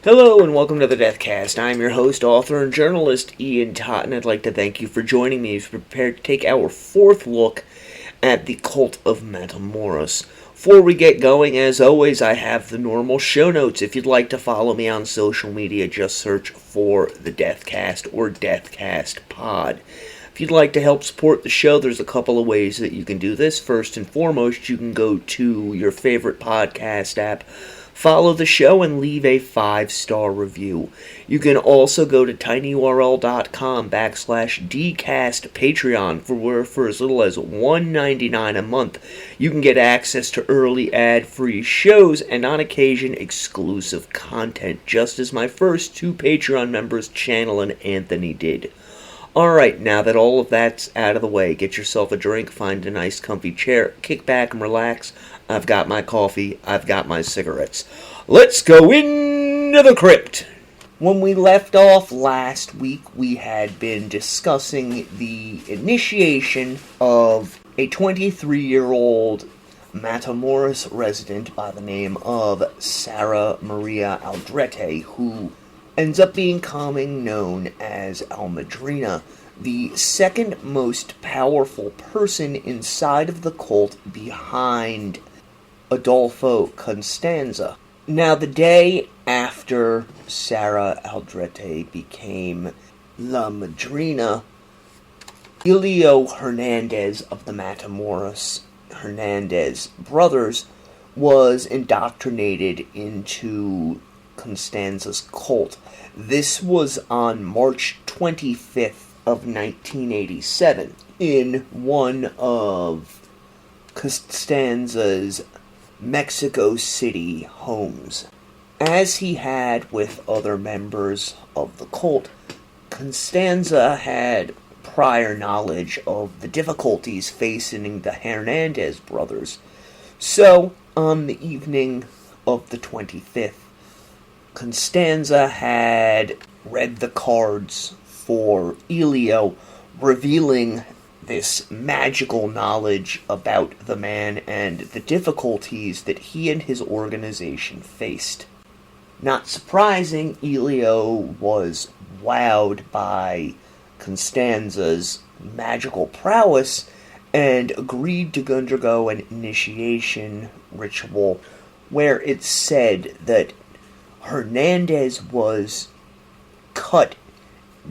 Hello and welcome to the Deathcast. I'm your host, author, and journalist Ian Totten. I'd like to thank you for joining me as we prepare to take our fourth look at the cult of Matamoros. Before we get going, as always, I have the normal show notes. If you'd like to follow me on social media, just search for the Deathcast or Deathcast Pod. If you'd like to help support the show, there's a couple of ways that you can do this. First and foremost, you can go to your favorite podcast app, follow the show, and leave a 5-star review. You can also go to tinyurl.com/dcast Patreon for as little as $1.99 a month. You can get access to early ad-free shows and on occasion exclusive content, just as my first two Patreon members, Channel and Anthony, did. Alright, now that all of that's out of the way, get yourself a drink, find a nice comfy chair, kick back and relax. I've got my coffee, I've got my cigarettes. Let's go into the crypt! When we left off last week, we had been discussing the initiation of a 23-year-old Matamoros resident by the name of Sara Maria Aldrete, who ends up becoming known as Almadrina, the second most powerful person inside of the cult behind Adolfo Constanza. Now, the day after Sara Aldrete became La Madrina, Elio Hernandez of the Matamoros Hernandez brothers was indoctrinated into Constanza's cult. This was on March 25th of 1987 in one of Constanza's Mexico City homes. As he had with other members of the cult, Constanza had prior knowledge of the difficulties facing the Hernandez brothers. So, on the evening of the 25th, Constanza had read the cards for Elio, revealing this magical knowledge about the man and the difficulties that he and his organization faced. Not surprising, Elio was wowed by Constanza's magical prowess and agreed to undergo an initiation ritual where it said that Hernandez was cut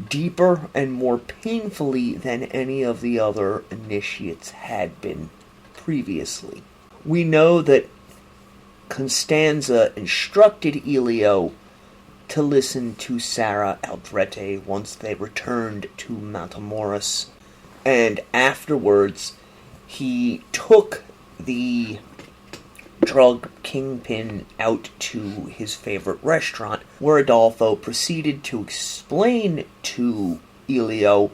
deeper and more painfully than any of the other initiates had been previously. We know that Constanza instructed Elio to listen to Sara Aldrete once they returned to Matamoros, and afterwards he took the drug kingpin out to his favorite restaurant, where Adolfo proceeded to explain to Elio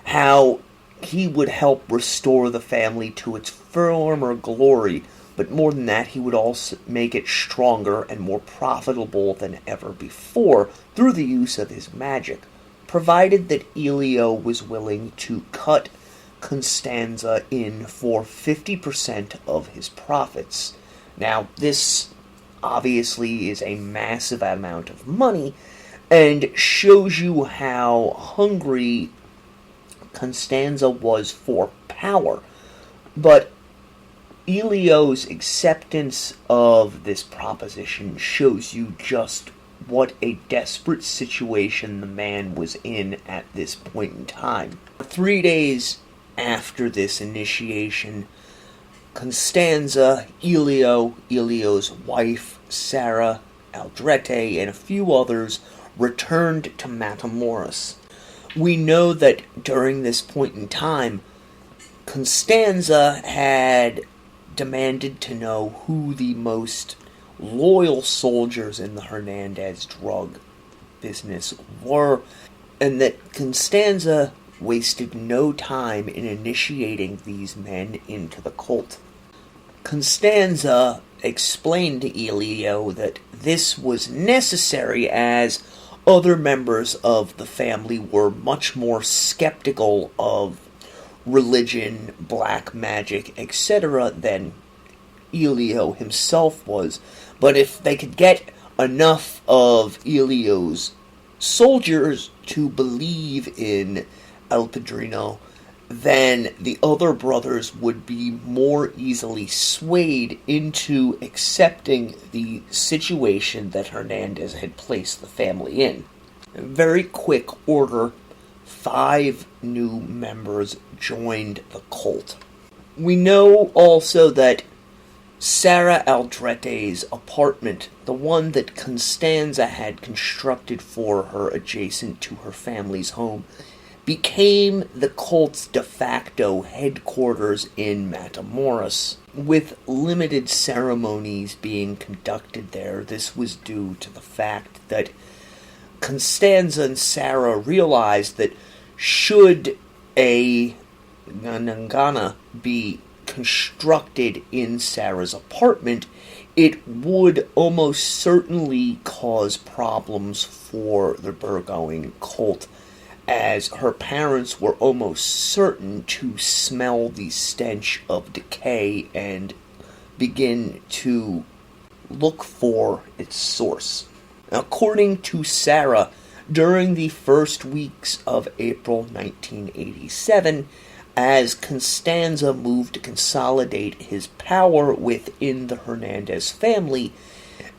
how he would help restore the family to its former glory, but more than that, he would also make it stronger and more profitable than ever before through the use of his magic, provided that Elio was willing to cut Constanza in for 50% of his profits. Now, this obviously is a massive amount of money, and shows you how hungry Constanza was for power. But Elio's acceptance of this proposition shows you just what a desperate situation the man was in at this point in time. 3 days after this initiation, Constanza, Elio's wife, Sara Aldrete, and a few others returned to Matamoros. We know that during this point in time, Constanza had demanded to know who the most loyal soldiers in the Hernandez drug business were, and that Constanza wasted no time in initiating these men into the cult. Constanza explained to Elio that this was necessary as other members of the family were much more skeptical of religion, black magic, etc. than Elio himself was. But if they could get enough of Elio's soldiers to believe in El Padrino, then the other brothers would be more easily swayed into accepting the situation that Hernandez had placed the family in. In very quick order, 5 new members joined the cult. We know also that Sara Aldrete's apartment, the one that Constanza had constructed for her adjacent to her family's home, became the cult's de facto headquarters in Matamoros. With limited ceremonies being conducted there, this was due to the fact that Constanza and Sara realized that should a Nangana be constructed in Sara's apartment, it would almost certainly cause problems for the burgeoning cult, as her parents were almost certain to smell the stench of decay and begin to look for its source. According to Sara, during the first weeks of April 1987, as Constanza moved to consolidate his power within the Hernandez family,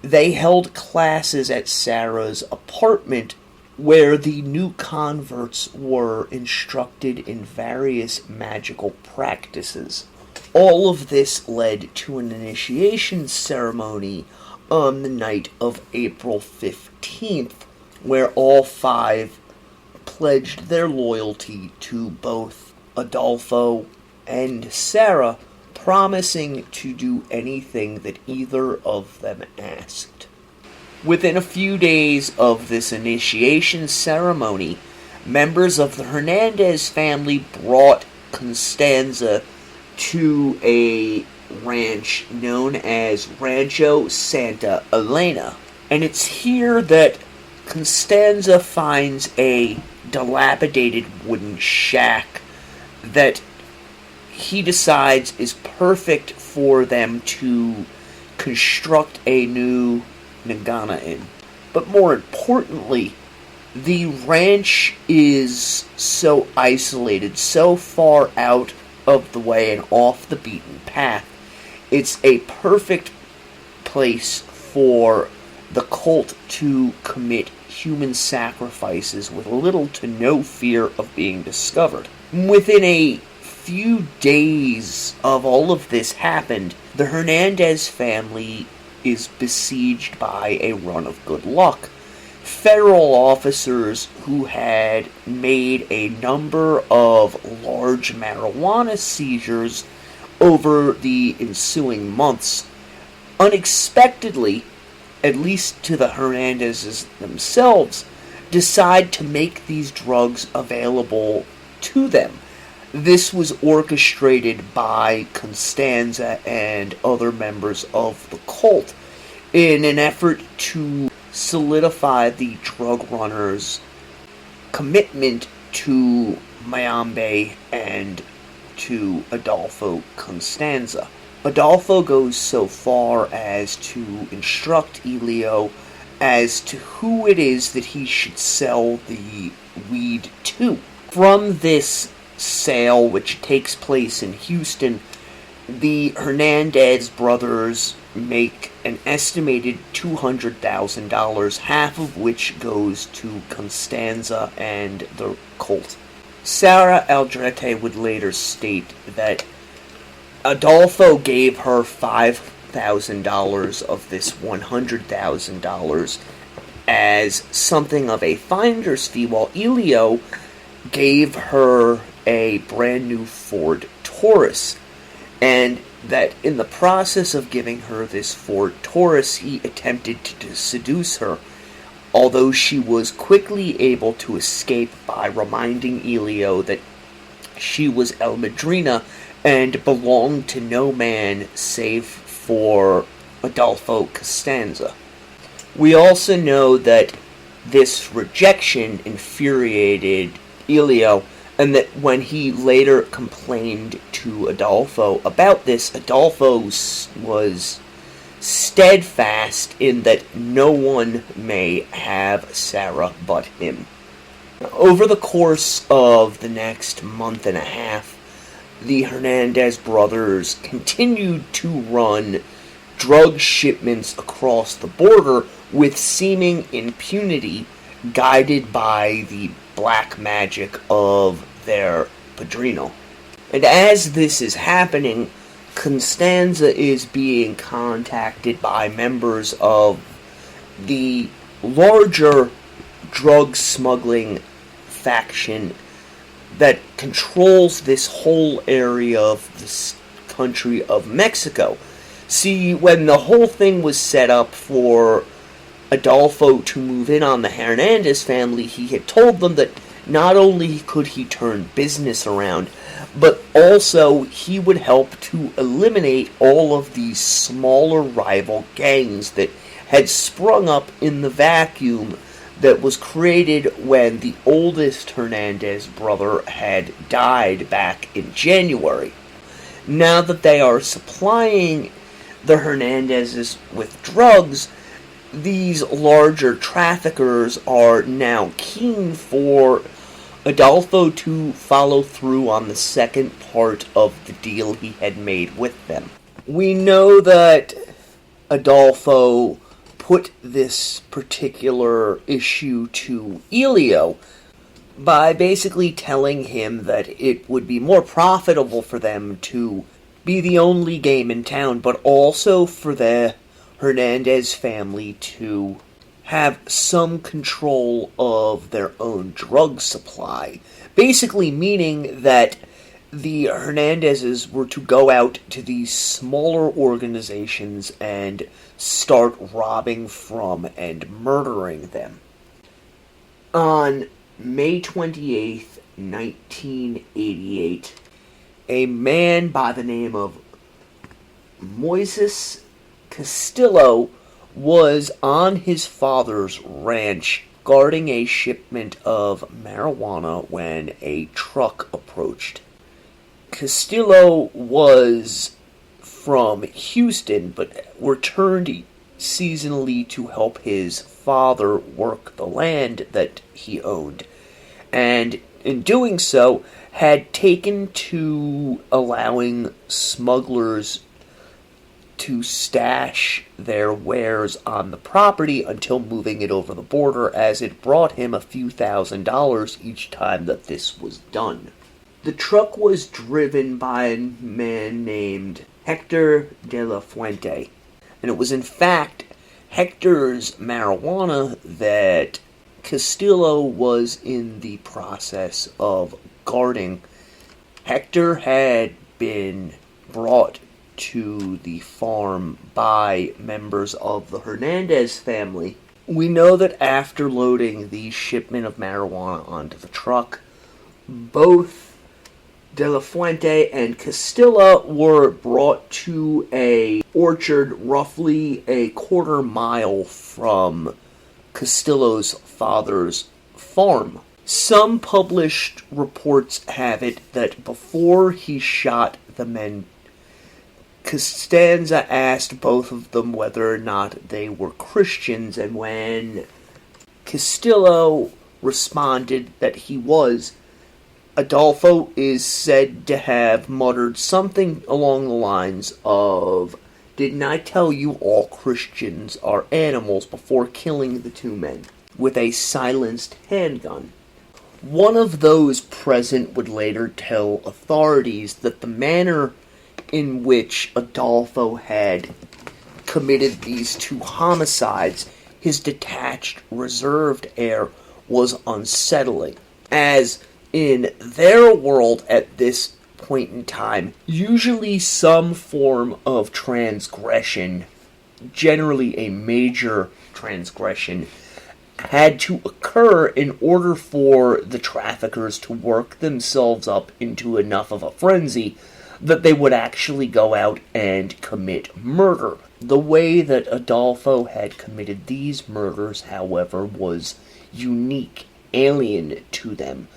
they held classes at Sara's apartment where the new converts were instructed in various magical practices. All of this led to an initiation ceremony on the night of April 15th, where all 5 pledged their loyalty to both Adolfo and Sara, promising to do anything that either of them asked. Within a few days of this initiation ceremony, members of the Hernandez family brought Constanza to a ranch known as Rancho Santa Elena. And it's here that Constanza finds a dilapidated wooden shack that he decides is perfect for them to construct a new Nagana in. But more importantly, the ranch is so isolated, so far out of the way and off the beaten path. It's a perfect place for the cult to commit human sacrifices with little to no fear of being discovered. Within a few days of all of this happened, the Hernandez family is besieged by a run of good luck. Federal officers who had made a number of large marijuana seizures over the ensuing months unexpectedly, at least to the Hernandezes themselves, decide to make these drugs available to them. This was orchestrated by Constanza and other members of the cult in an effort to solidify the drug runners' commitment to Mayambe and to Adolfo Constanza. Adolfo goes so far as to instruct Elio as to who it is that he should sell the weed to. From this sale, which takes place in Houston, the Hernandez brothers make an estimated $200,000, half of which goes to Constanza and the cult. Sara Aldrete would later state that Adolfo gave her $5,000 of this $100,000 as something of a finder's fee, while Elio gave her a brand new Ford Taurus, and that in the process of giving her this Ford Taurus, he attempted to seduce her, although she was quickly able to escape by reminding Elio that she was El Madrina and belonged to no man save for Adolfo Constanza. We also know that this rejection infuriated Elio, and that when he later complained to Adolfo about this, Adolfo was steadfast in that no one may have Sara but him. Over the course of the next month and a half, the Hernandez brothers continued to run drug shipments across the border with seeming impunity, guided by the black magic of their padrino. And as this is happening, Constanza is being contacted by members of the larger drug smuggling faction that controls this whole area of this country of Mexico. See, when the whole thing was set up for Adolfo to move in on the Hernandez family, he had told them that not only could he turn business around, but also he would help to eliminate all of these smaller rival gangs that had sprung up in the vacuum that was created when the oldest Hernandez brother had died back in January. Now that they are supplying the Hernandezes with drugs, these larger traffickers are now keen for Adolfo to follow through on the second part of the deal he had made with them. We know that Adolfo put this particular issue to Elio by basically telling him that it would be more profitable for them to be the only game in town, but also for the Hernandez family to have some control of their own drug supply. Basically meaning that the Hernandezes were to go out to these smaller organizations and start robbing from and murdering them. On May 28th, 1988, a man by the name of Moises Castillo was on his father's ranch guarding a shipment of marijuana when a truck approached. Castillo was from Houston, but returned seasonally to help his father work the land that he owned, and in doing so had taken to allowing smugglers to stash their wares on the property until moving it over the border, as it brought him a few $1,000s each time that this was done. The truck was driven by a man named Hector de la Fuente, and it was in fact Hector's marijuana that Castillo was in the process of guarding. Hector had been brought to the farm by members of the Hernandez family. We know that after loading the shipment of marijuana onto the truck, both De La Fuente and Castillo were brought to a orchard roughly a quarter mile from Castillo's father's farm. Some published reports have it that before he shot the men, Costanza asked both of them whether or not they were Christians, and when Castillo responded that he was, Adolfo is said to have muttered something along the lines of, "Didn't I tell you all Christians are animals?" before killing the two men with a silenced handgun. One of those present would later tell authorities that the manner in which Adolfo had committed these two homicides, his detached, reserved air, was unsettling, as in their world at this point in time, usually some form of transgression, generally a major transgression, had to occur in order for the traffickers to work themselves up into enough of a frenzy that they would actually go out and commit murder. The way that Adolfo had committed these murders, however, was unique, alien to them.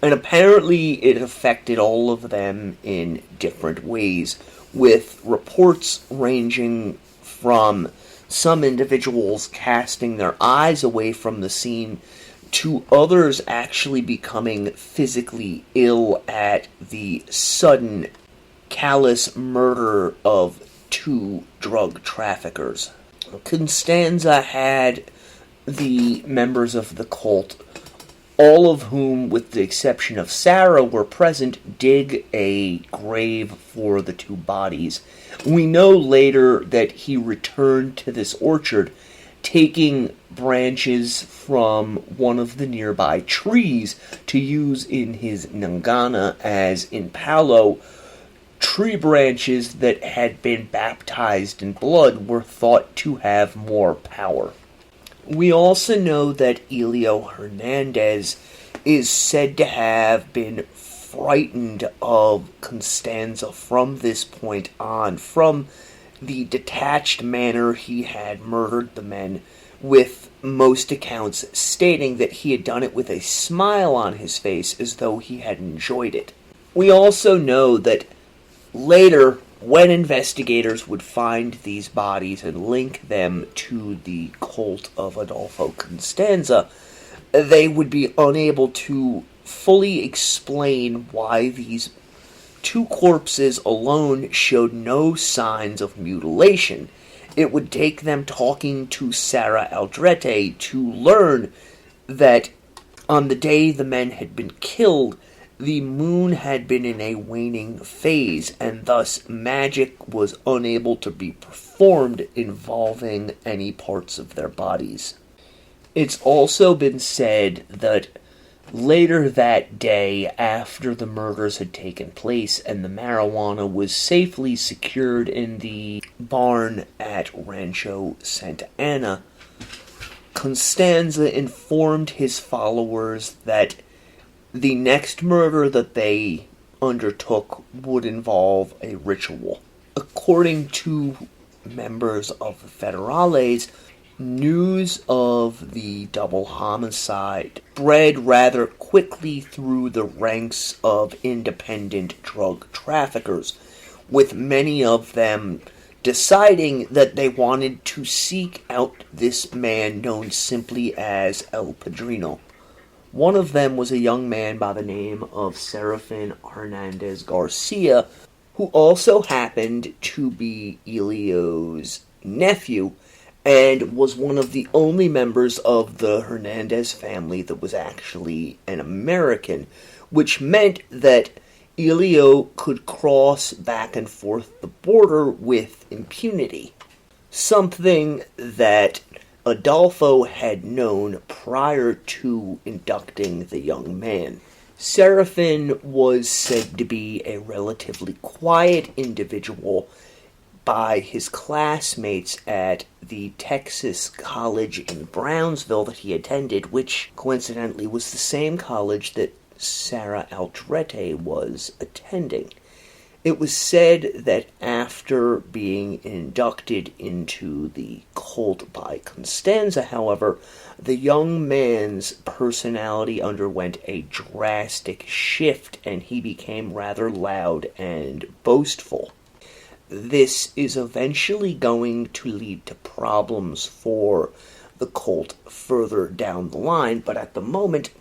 And apparently it affected all of them in different ways, with reports ranging from some individuals casting their eyes away from the scene to others actually becoming physically ill at the sudden, callous murder of 2 drug traffickers. Constanza had the members of the cult, all of whom, with the exception of Sara, were present, dig a grave for the 2 bodies. We know later that he returned to this orchard, taking branches from one of the nearby trees to use in his nangana, as in Palo, tree branches that had been baptized in blood were thought to have more power. We also know that Elio Hernandez is said to have been frightened of Constanza from this point on, from the detached manner he had murdered the men, with most accounts stating that he had done it with a smile on his face as though he had enjoyed it. We also know that later, when investigators would find these bodies and link them to the cult of Adolfo Constanza, they would be unable to fully explain why these 2 corpses alone showed no signs of mutilation. It would take them talking to Sara Aldrete to learn that on the day the men had been killed, the moon had been in a waning phase, and thus magic was unable to be performed involving any parts of their bodies. It's also been said that later that day, after the murders had taken place and the marijuana was safely secured in the barn at Rancho Santa Ana, Constanza informed his followers that the next murder that they undertook would involve a ritual. According to members of the Federales, news of the double homicide spread rather quickly through the ranks of independent drug traffickers, with many of them deciding that they wanted to seek out this man known simply as El Padrino. One of them was a young man by the name of Serafin Hernandez Garcia, who also happened to be Elio's nephew, and was one of the only members of the Hernandez family that was actually an American, which meant that Elio could cross back and forth the border with impunity. Something that Adolfo had known prior to inducting the young man. Serafin was said to be a relatively quiet individual by his classmates at the Texas College in Brownsville that he attended, which coincidentally was the same college that Sara Aldrete was attending. It was said that after being inducted into the cult by Constanza, however, the young man's personality underwent a drastic shift and he became rather loud and boastful. This is eventually going to lead to problems for the cult further down the line, but at the moment,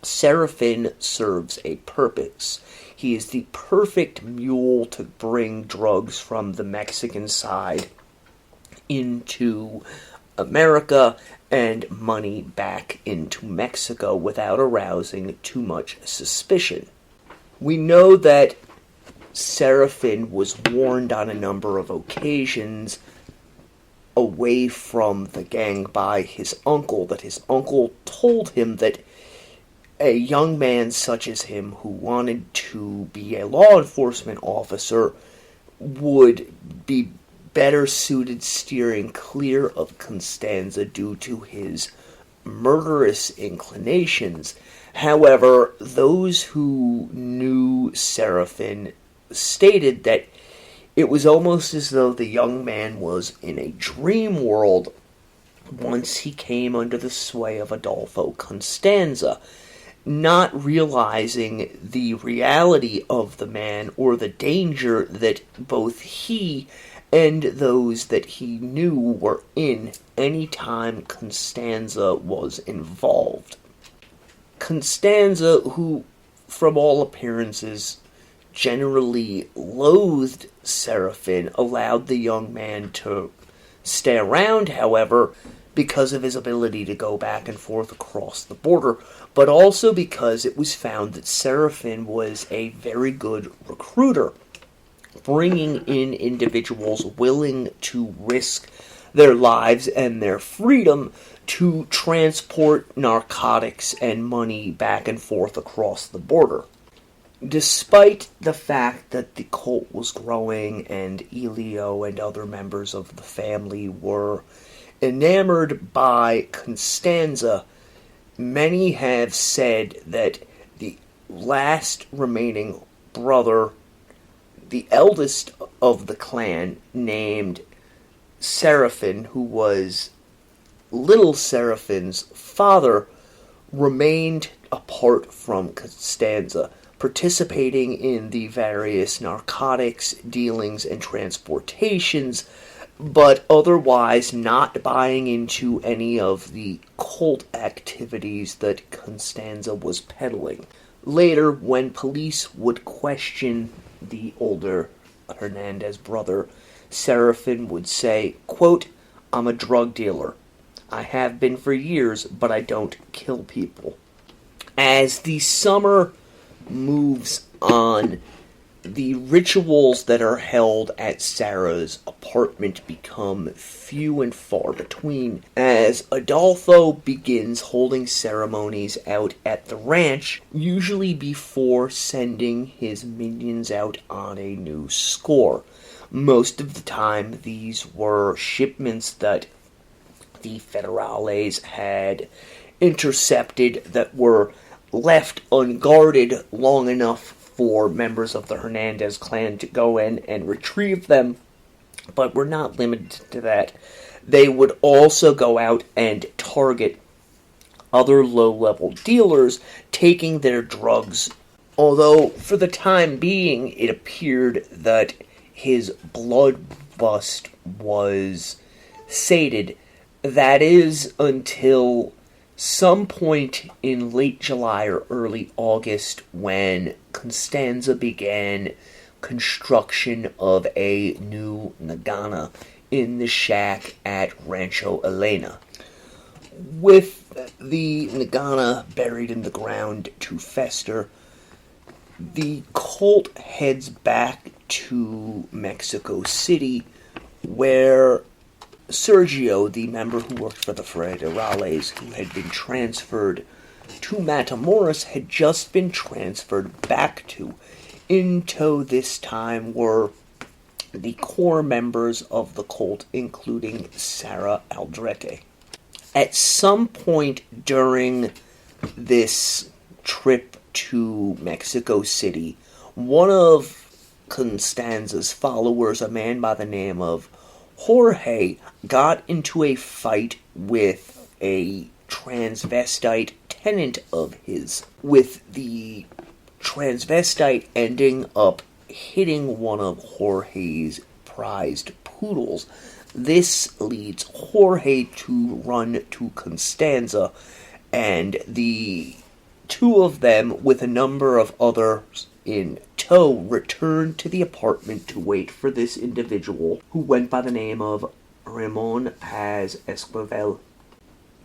Serafin serves a purpose. He is the perfect mule to bring drugs from the Mexican side into America and money back into Mexico without arousing too much suspicion. We know that Serafin was warned on a number of occasions away from the gang by his uncle, that his uncle told him that a young man such as him who wanted to be a law enforcement officer would be better suited steering clear of Constanza due to his murderous inclinations. However, those who knew Serafin stated that it was almost as though the young man was in a dream world once he came under the sway of Adolfo Constanza, not realizing the reality of the man or the danger that both he and those that he knew were in any time Constanza was involved. Constanza, who, from all appearances, generally loathed Seraphin, allowed the young man to stay around, however, because of his ability to go back and forth across the border, but also because it was found that Seraphin was a very good recruiter, bringing in individuals willing to risk their lives and their freedom to transport narcotics and money back and forth across the border. Despite the fact that the cult was growing and Elio and other members of the family were enamored by Constanza, many have said that the last remaining brother, the eldest of the clan, named Seraphin, who was little Seraphin's father, remained apart from Constanza, participating in the various narcotics dealings and transportations, but otherwise not buying into any of the cult activities that Constanza was peddling. Later, when police would question the older Hernandez brother, Seraphin would say, quote, "I'm a drug dealer. I have been for years, but I don't kill people." As the summer moves on, the rituals that are held at Sarah's apartment become few and far between, as Adolfo begins holding ceremonies out at the ranch, usually before sending his minions out on a new score. Most of the time, these were shipments that the Federales had intercepted that were left unguarded long enough for members of the Hernandez clan to go in and retrieve them, but were not limited to that. They would also go out and target other low-level dealers taking their drugs, although for the time being it appeared that his bloodlust was sated. That is, until some point in late July or early August, when Constanza began construction of a new Nagana in the shack at Rancho Elena. With the Nagana buried in the ground to fester, the cult heads back to Mexico City, where Sergio, the member who worked for the Federales, who had been transferred to Matamoros, had just been transferred back to. In tow this time were the core members of the cult, including Sara Aldrete. At some point during this trip to Mexico City, one of Constanza's followers, a man by the name of Jorge, got into a fight with a transvestite tenant of his, with the transvestite ending up hitting one of Jorge's prized poodles. This leads Jorge to run to Constanza, and the two of them, with a number of others in tow, returned to the apartment to wait for this individual, who went by the name of Ramon Paz Esquivel,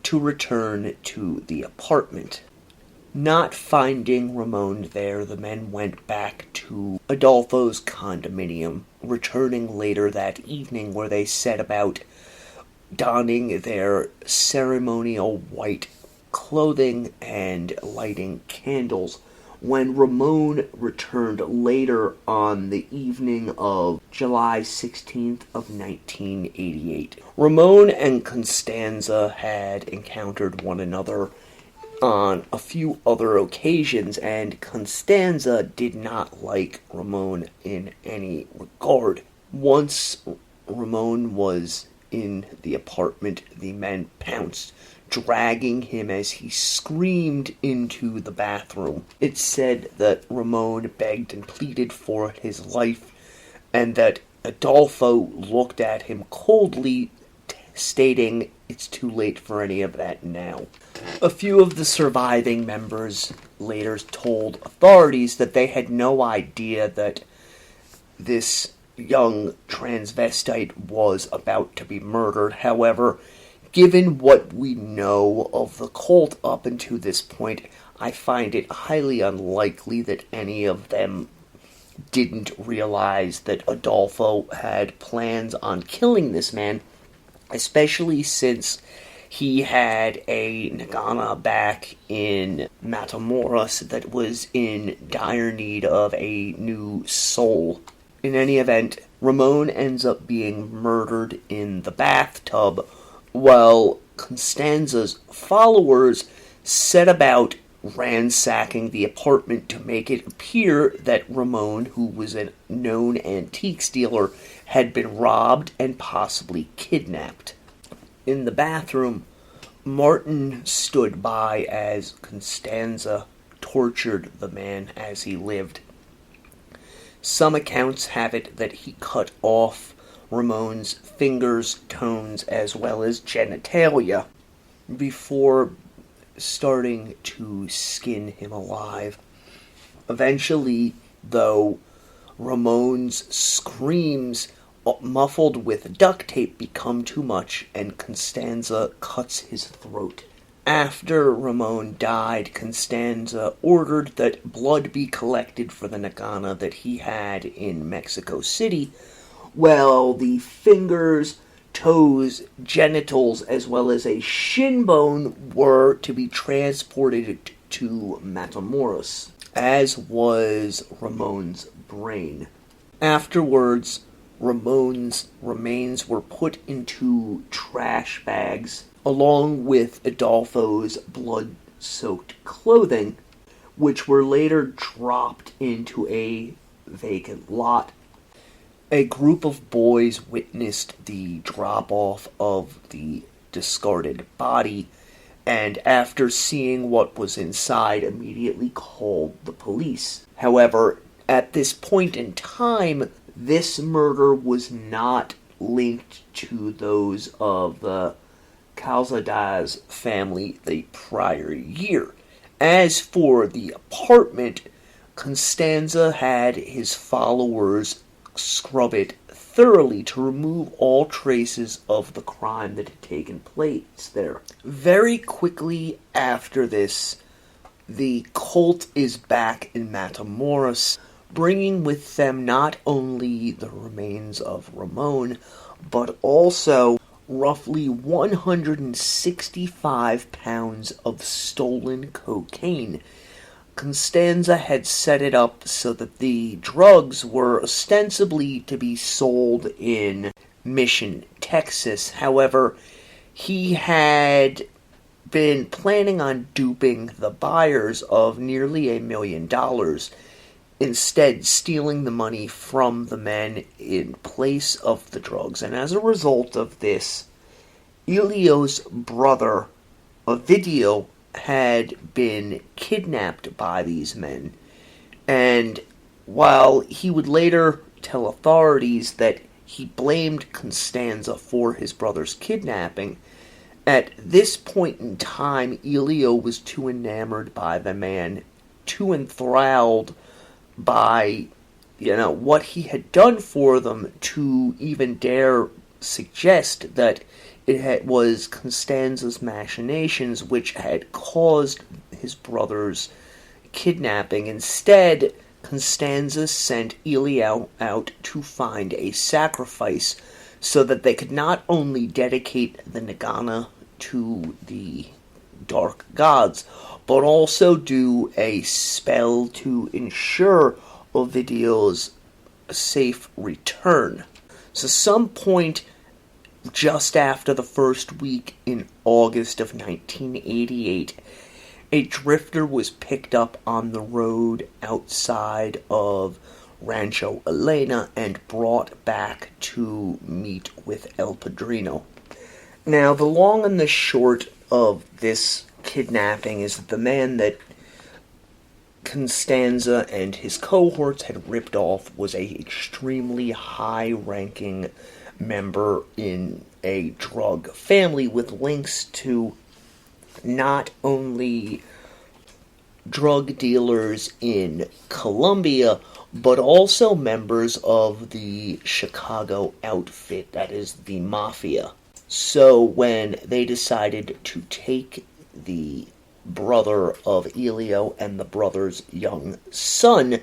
to return to the apartment. Not finding Ramon there, the men went back to Adolfo's condominium, returning later that evening, where they set about donning their ceremonial white clothing and lighting candles. When Ramon returned later on the evening of July 16th of 1988. Ramon and Constanza had encountered one another on a few other occasions, and Constanza did not like Ramon in any regard. Once Ramon was in the apartment, the men pounced, dragging him as he screamed into the bathroom. It's said that Ramon begged and pleaded for his life, and that Adolfo looked at him coldly, stating, "It's too late for any of that now." A few of the surviving members later told authorities that they had no idea that this young transvestite was about to be murdered. However, given what we know of the cult up until this point, I find it highly unlikely that any of them didn't realize that Adolfo had plans on killing this man, especially since he had a Nagana back in Matamoros that was in dire need of a new soul. In any event, Ramon ends up being murdered in the bathtub, while Constanza's followers set about ransacking the apartment to make it appear that Ramon, who was a known antiques dealer, had been robbed and possibly kidnapped. In the bathroom, Martin stood by as Constanza tortured the man as he lived. Some accounts have it that he cut off Ramon's fingers, toes, as well as genitalia before starting to skin him alive. Eventually, though, Ramon's screams, muffled with duct tape, become too much, and Constanza cuts his throat. After Ramon died, Constanza ordered that blood be collected for the Nagana that he had in Mexico City, while the fingers, toes, genitals, as well as a shin bone were to be transported to Matamoros, as was Ramon's brain. Afterwards, Ramon's remains were put into trash bags, along with Adolfo's blood-soaked clothing, which were later dropped into a vacant lot. A group of boys witnessed the drop-off of the discarded body, and after seeing what was inside, immediately called the police. However, at this point in time, this murder was not linked to those of the Calzadas family the prior year. As for the apartment, Constanza had his followers scrub it thoroughly to remove all traces of the crime that had taken place there. Very quickly after this, the cult is back in Matamoros, bringing with them not only the remains of Ramon, but also roughly 165 pounds of stolen cocaine. Constanza had set it up so that the drugs were ostensibly to be sold in Mission, Texas. However, he had been planning on duping the buyers of nearly $1 million, instead stealing the money from the men in place of the drugs. And as a result of this, Elio's brother, Ovidio, had been kidnapped by these men, and while he would later tell authorities that he blamed Constanza for his brother's kidnapping, at this point in time, Elio was too enamored by the man, too enthralled by, what he had done for them to even dare suggest that it was Constanza's machinations which had caused his brother's kidnapping. Instead, Constanza sent Elio out to find a sacrifice so that they could not only dedicate the Nagana to the dark gods, but also do a spell to ensure Ovidio's safe return. So some point just after the first week in August of 1988, a drifter was picked up on the road outside of Rancho Elena and brought back to meet with El Padrino. Now, the long and the short of this kidnapping is that the man that Constanza and his cohorts had ripped off was a extremely high-ranking member in a drug family with links to not only drug dealers in Colombia, but also members of the Chicago outfit, that is, the Mafia. So when they decided to take the brother of Elio and the brother's young son,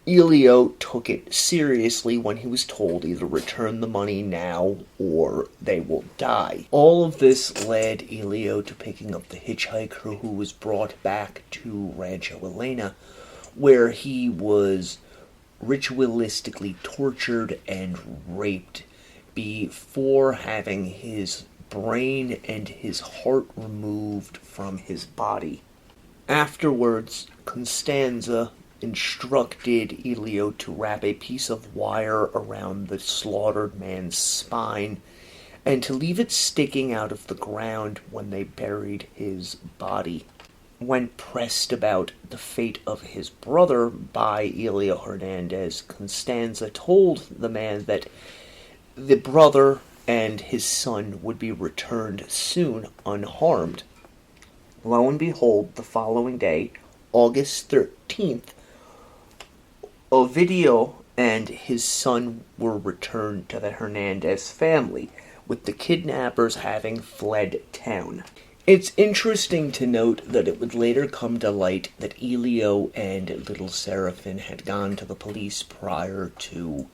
Elio took it seriously when he was told either return the money now or they will die. All of this led Elio to picking up the hitchhiker who was brought back to Rancho Elena, where he was ritualistically tortured and raped before having his brain and his heart removed from his body. Afterwards, Constanza instructed Elio to wrap a piece of wire around the slaughtered man's spine and to leave it sticking out of the ground when they buried his body. When pressed about the fate of his brother by Elio Hernandez, Constanza told the man that the brother and his son would be returned soon unharmed. Lo and behold, the following day, August 13th, Ovidio and his son were returned to the Hernandez family, with the kidnappers having fled town. It's interesting to note that it would later come to light that Elio and little Serafin had gone to the police prior to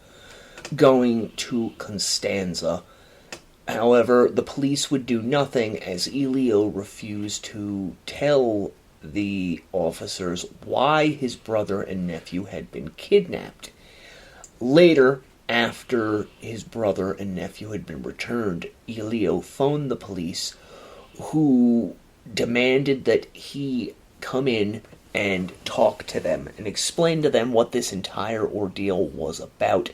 going to Constanza. However, the police would do nothing as Elio refused to tell the officers why his brother and nephew had been kidnapped. Later, after his brother and nephew had been returned, Elio phoned the police, who demanded that he come in and talk to them and explain to them what this entire ordeal was about.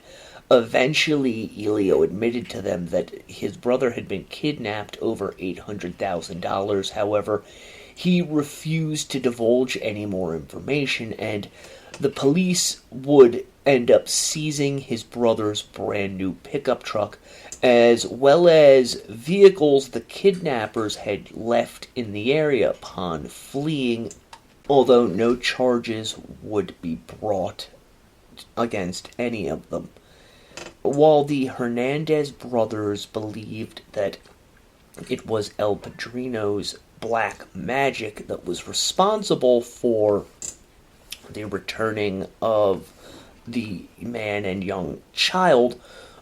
Eventually, Elio admitted to them that his brother had been kidnapped over $800,000. However, he refused to divulge any more information, and the police would end up seizing his brother's brand new pickup truck, as well as vehicles the kidnappers had left in the area upon fleeing, although no charges would be brought against any of them. While the Hernandez brothers believed that it was El Padrino's black magic that was responsible for the returning of the man and young child,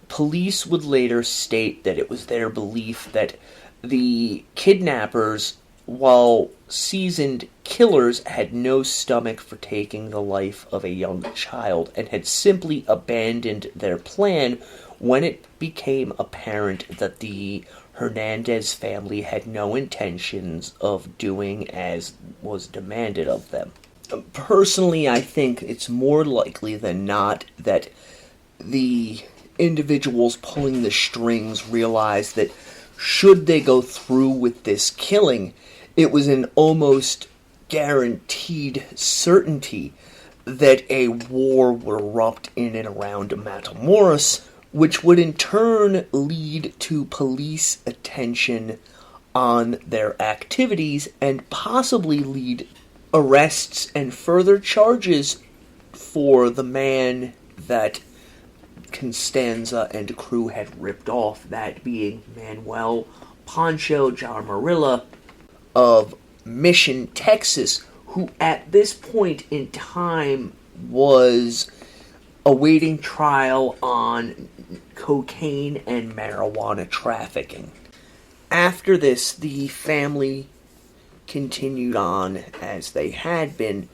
police would later state that it was their belief that the kidnappers, while seasoned killers, had no stomach for taking the life of a young child and had simply abandoned their plan when it became apparent that the Hernandez family had no intentions of doing as was demanded of them. Personally, I think it's more likely than not that the individuals pulling the strings realized that should they go through with this killing, it was an almost guaranteed certainty that a war would erupt in and around Matamoros, which would in turn lead to police attention on their activities and possibly lead arrests and further charges for the man that Constanza and crew had ripped off, that being Manuel Pancho Jaramilla of Mission, Texas, who at this point in time was awaiting trial on cocaine and marijuana trafficking. After this, the family continued on as they had been,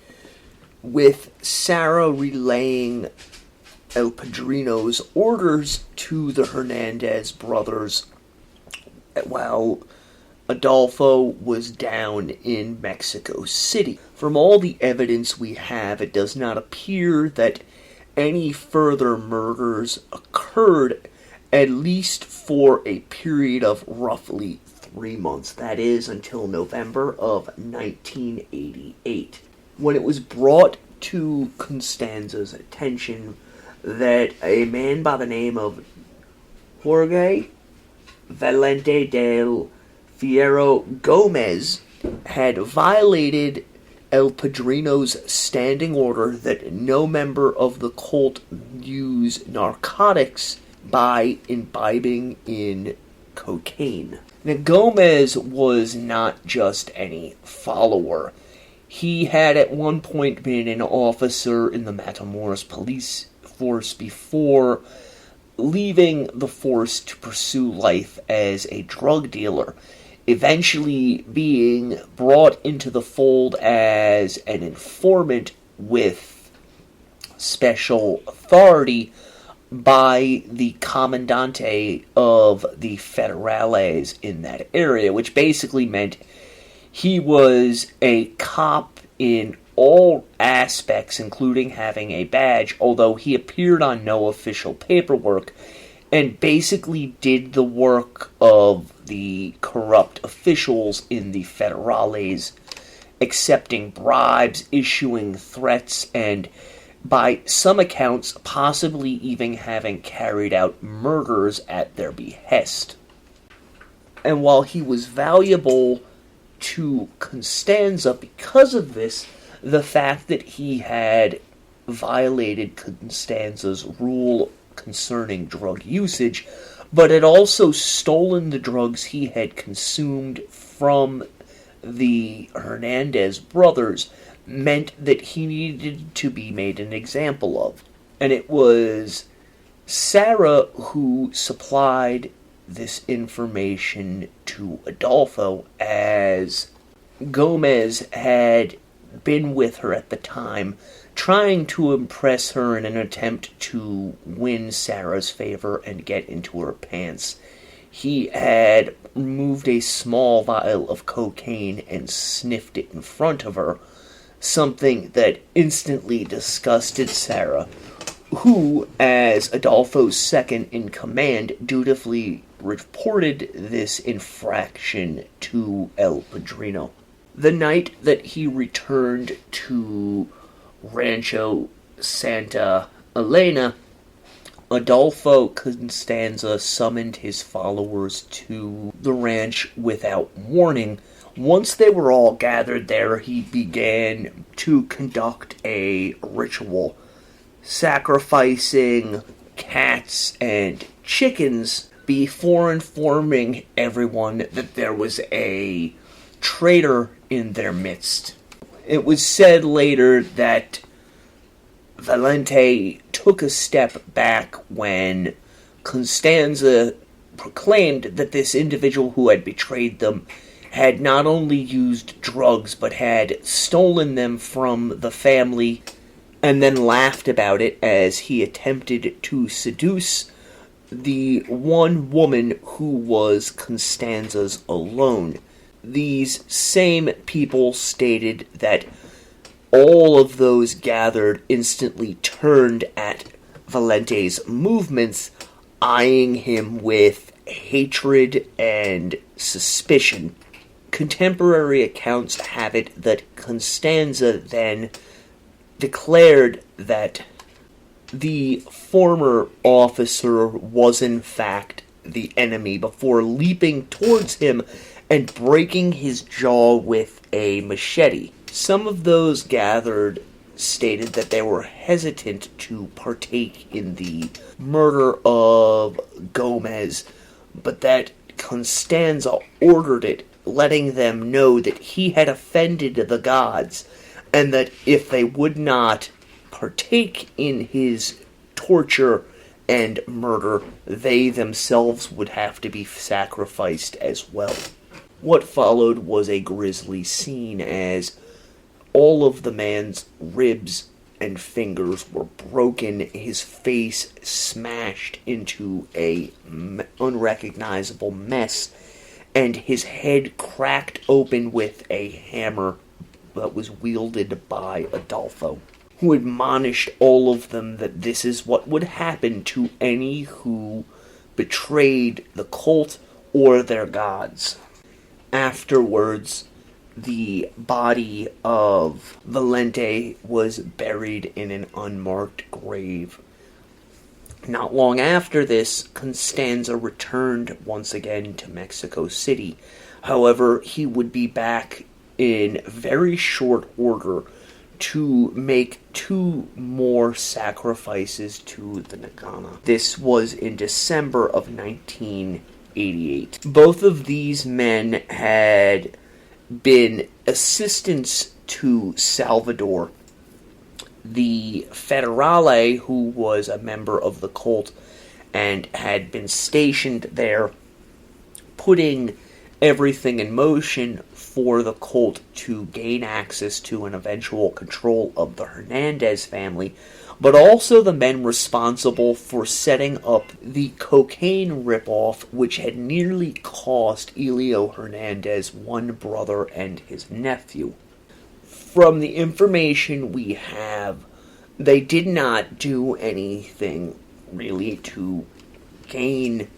with Sara relaying El Padrino's orders to the Hernandez brothers while Adolfo was down in Mexico City. From all the evidence we have, it does not appear that any further murders occurred, at least for a period of roughly 3 months. That is, until November of 1988. when it was brought to Constanza's attention that a man by the name of Jorge Valente del Fierro Gomez had violated El Padrino's standing order that no member of the cult use narcotics by imbibing in cocaine. Now, Gomez was not just any follower. He had at one point been an officer in the Matamoros police force before leaving the force to pursue life as a drug dealer, eventually being brought into the fold as an informant with special authority by the Comandante of the Federales in that area, which basically meant he was a cop in all aspects, including having a badge, although he appeared on no official paperwork, and basically did the work of the corrupt officials in the Federales, accepting bribes, issuing threats, and by some accounts, possibly even having carried out murders at their behest. And while he was valuable to Constanza because of this, the fact that he had violated Constanza's rule concerning drug usage, but had also stolen the drugs he had consumed from the Hernandez brothers, meant that he needed to be made an example of. And it was Sara who supplied this information to Adolfo, as Gomez had been with her at the time, trying to impress her in an attempt to win Sara's favor and get into her pants. He had removed a small vial of cocaine and sniffed it in front of her, something that instantly disgusted Sara, who, as Adolfo's second in command, dutifully reported this infraction to El Padrino. The night that he returned to Rancho Santa Elena, Adolfo Constanza summoned his followers to the ranch without warning. Once they were all gathered there, he began to conduct a ritual, sacrificing cats and chickens before informing everyone that there was a traitor in their midst. It was said later that Valente took a step back when Constanza proclaimed that this individual who had betrayed them had not only used drugs, but had stolen them from the family, and then laughed about it as he attempted to seduce the one woman who was Constanza's alone. These same people stated that all of those gathered instantly turned at Valente's movements, eyeing him with hatred and suspicion. Contemporary accounts have it that Constanza then declared that the former officer was in fact the enemy before leaping towards him and breaking his jaw with a machete. Some of those gathered stated that they were hesitant to partake in the murder of Gomez, but that Constanza ordered it, letting them know that he had offended the gods, and that if they would not partake in his torture and murder, they themselves would have to be sacrificed as well. What followed was a grisly scene as all of the man's ribs and fingers were broken, his face smashed into a unrecognizable mess, and his head cracked open with a hammer that was wielded by Adolfo, who admonished all of them that this is what would happen to any who betrayed the cult or their gods. Afterwards, the body of Valente was buried in an unmarked grave. Not long after this, Constanza returned once again to Mexico City. However, he would be back in very short order to make 2 more sacrifices to the Nagana. This was in December of 1988. Both of these men had been assistants to Salvador, the Federale, who was a member of the cult and had been stationed there, putting everything in motion for the cult to gain access to and eventual control of the Hernandez family, but also the men responsible for setting up the cocaine ripoff, which had nearly cost Elio Hernandez one brother and his nephew. From the information we have, they did not do anything really to gain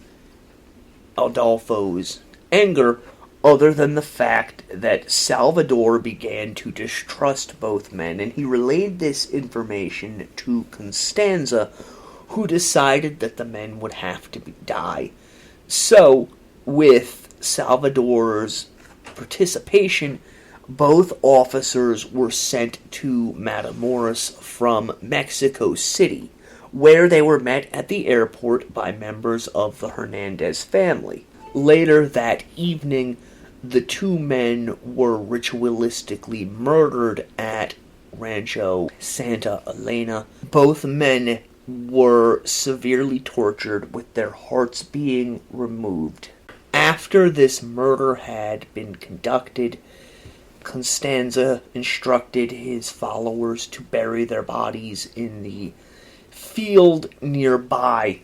Adolfo's anger, other than the fact that Salvador began to distrust both men, and he relayed this information to Constanza, who decided that the men would have to die. So, with Salvador's participation, both officers were sent to Matamoros from Mexico City, where they were met at the airport by members of the Hernandez family. Later that evening, the 2 men were ritualistically murdered at Rancho Santa Elena. Both men were severely tortured, with their hearts being removed. After this murder had been conducted, Constanza instructed his followers to bury their bodies in the field nearby,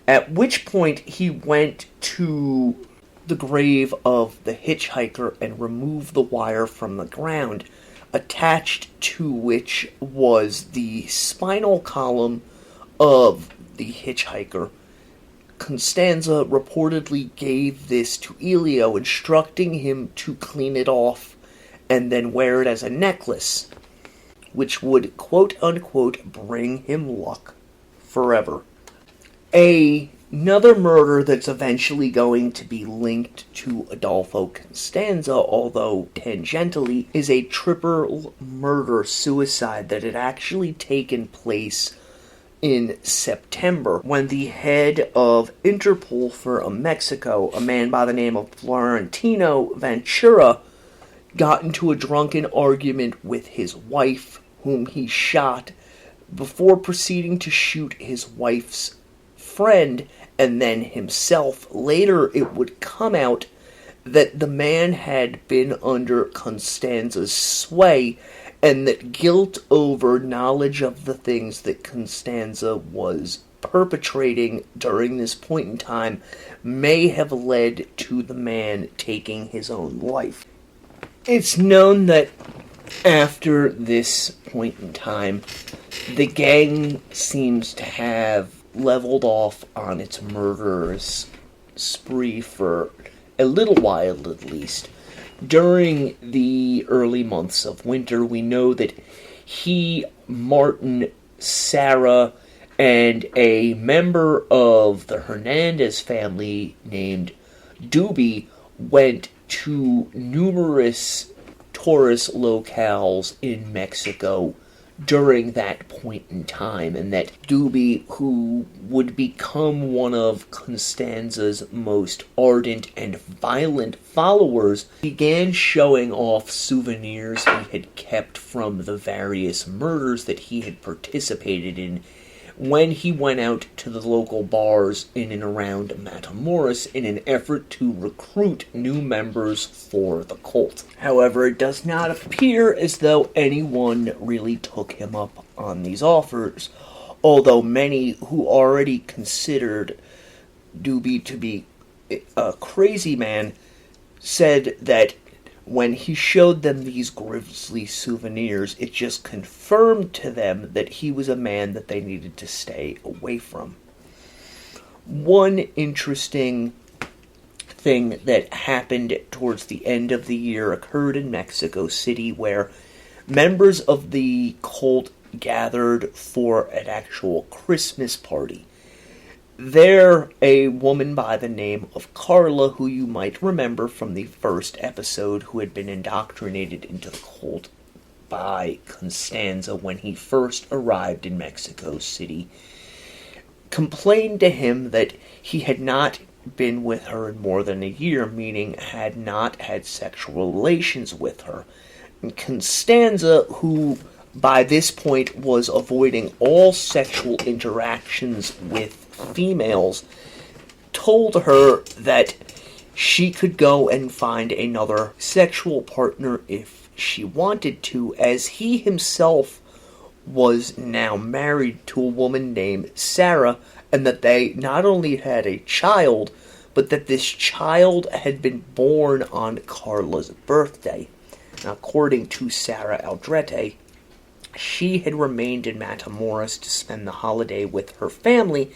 at which point he went to the grave of the hitchhiker and removed the wire from the ground, attached to which was the spinal column of the hitchhiker. Constanza reportedly gave this to Elio, instructing him to clean it off and then wear it as a necklace, which would quote-unquote bring him luck forever. Another murder that's eventually going to be linked to Adolfo Constanza, although tangentially, is a triple murder-suicide that had actually taken place in September, when the head of Interpol for Mexico, a man by the name of Florentino Ventura, got into a drunken argument with his wife, whom he shot, before proceeding to shoot his wife's friend and then himself. Later, it would come out that the man had been under Constanza's sway, and that guilt over knowledge of the things that Constanza was perpetrating during this point in time may have led to the man taking his own life. It's known that after this point in time, the gang seems to have leveled off on its murderous spree for a little while at least. During the early months of winter, we know that he, Martin, Sara, and a member of the Hernandez family named Doobie went to numerous tourist locales in Mexico during that point in time, and that Doobie, who would become one of Constanza's most ardent and violent followers, began showing off souvenirs he had kept from the various murders that he had participated in when he went out to the local bars in and around Matamoros in an effort to recruit new members for the cult. However, it does not appear as though anyone really took him up on these offers, although many who already considered Doobie to be a crazy man said that when he showed them these grisly souvenirs, it just confirmed to them that he was a man that they needed to stay away from. One interesting thing that happened towards the end of the year occurred in Mexico City, where members of the cult gathered for an actual Christmas party. There, a woman by the name of Carla, who you might remember from the first episode, who had been indoctrinated into the cult by Constanza when he first arrived in Mexico City, complained to him that he had not been with her in more than a year, meaning had not had sexual relations with her. And Constanza, who by this point was avoiding all sexual interactions with females, told her that she could go and find another sexual partner if she wanted to, as he himself was now married to a woman named Sara, and that they not only had a child, but that this child had been born on Carla's birthday. Now, according to Sara Aldrete, she had remained in Matamoros to spend the holiday with her family,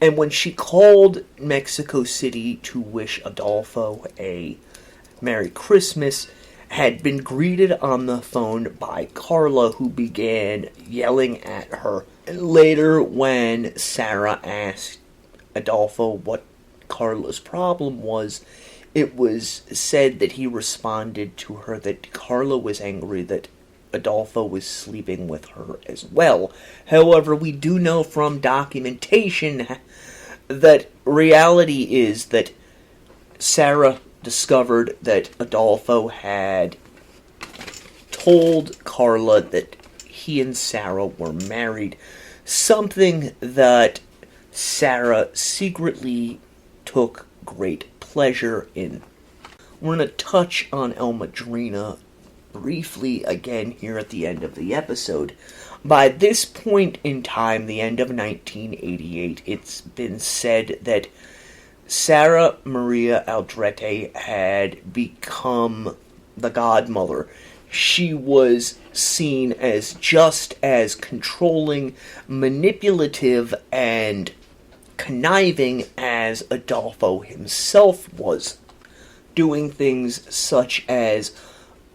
and when she called Mexico City to wish Adolfo a Merry Christmas, had been greeted on the phone by Carla, who began yelling at her. And later, when Sara asked Adolfo what Carla's problem was, it was said that he responded to her that Carla was angry that Adolfo was sleeping with her as well. However, we do know from documentation that reality is that Sara discovered that Adolfo had told Carla that he and Sara were married, something that Sara secretly took great pleasure in. We're going to touch on El Madrina briefly again here at the end of the episode. By this point in time, the end of 1988, it's been said that Sara Maria Aldrete had become the godmother. She was seen as just as controlling, manipulative, and conniving as Adolfo himself was, doing things such as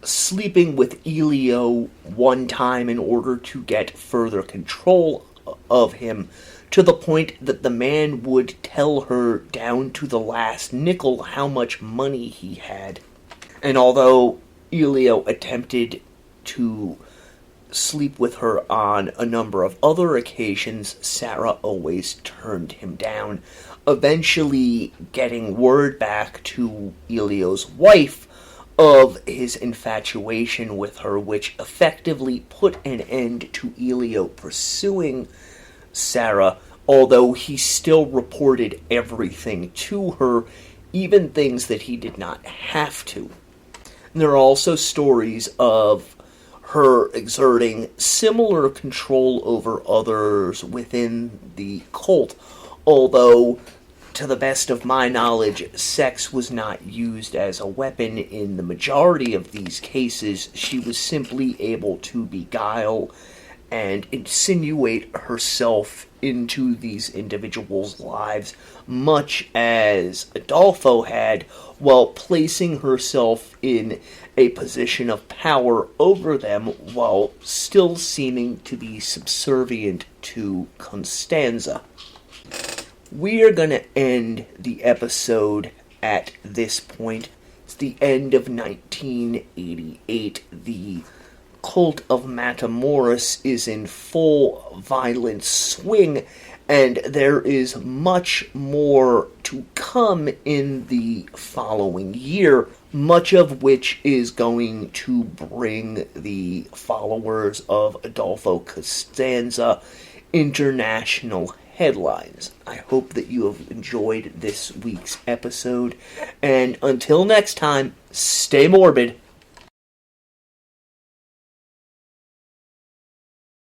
sleeping with Elio one time in order to get further control of him, to the point that the man would tell her down to the last nickel how much money he had. And although Elio attempted to sleep with her on a number of other occasions, Sara always turned him down, eventually getting word back to Elio's wife of his infatuation with her, which effectively put an end to Elio pursuing Sara, although he still reported everything to her, even things that he did not have to. And there are also stories of her exerting similar control over others within the cult, although, to the best of my knowledge, sex was not used as a weapon in the majority of these cases. She was simply able to beguile and insinuate herself into these individuals' lives, much as Adolfo had, while placing herself in a position of power over them while still seeming to be subservient to Constanza. We are going to end the episode at this point. It's the end of 1988. The cult of Matamoros is in full violent swing, and there is much more to come in the following year, much of which is going to bring the followers of Adolfo Constanza international headlines. I hope that you have enjoyed this week's episode, and until next time, stay morbid.